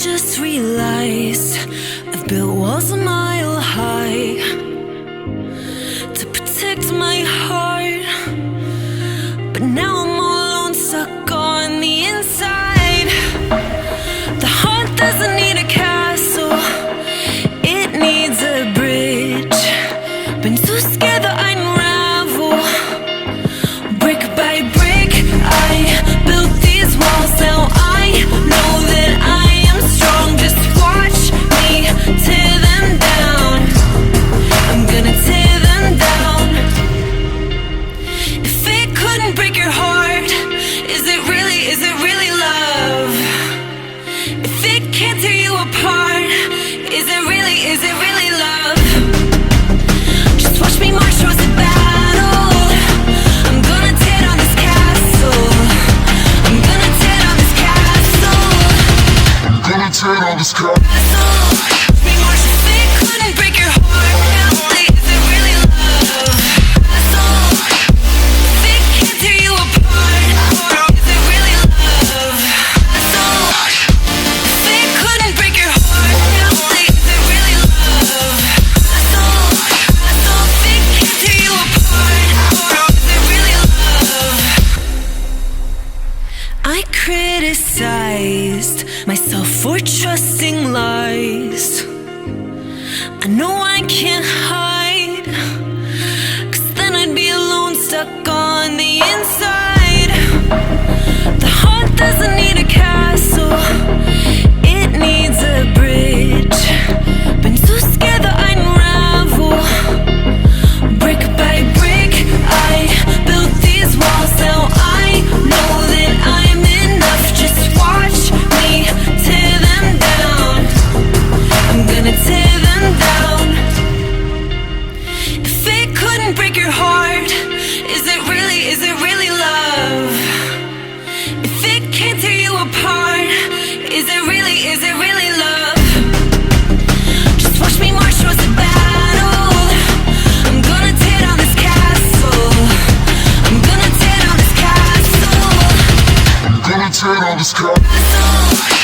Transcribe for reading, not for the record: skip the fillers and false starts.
just realized I've built walls a mile high to protect my heart, but now I'm all alone, stuck on the inside. The heart doesn't need a castle, it needs a bridge. Been too scared that I'd unravel. Brick by brick, I built these walls. Now I know that I am strong. Just watch me tear them down. I'm gonna tear them down. If it couldn't break your heart, is it really love? If it can't tear you apart, is it really love? Just watch me march towards the battle. I'm gonna tear down this castle. I'm gonna tear down this castle. I'm gonna tear down this castle. Watch me march. If it couldn't break your heart, is it really love? If it can't tear you apart, is it really love? If it couldn't break your heart, is it really love? If it can't tear you apart, is it really love? I criticized myself for trusting lies. I know I can't hide, 'cause then I'd be alone, stuck on the inside. The heart doesn't need a castle, it needs a bridge. Been too scared that I'd unravel. Brick by brick, I built these walls. Now I know that I'm enough. Just watch me tear them down. I'm gonna tear them down. If it couldn't break your heart, is it really love? If it can't tear you apart, is it really love? Just watch me march towards the battle. I'm gonna tear down this castle. I'm gonna tear down this castle. I'm gonna tear down this castle.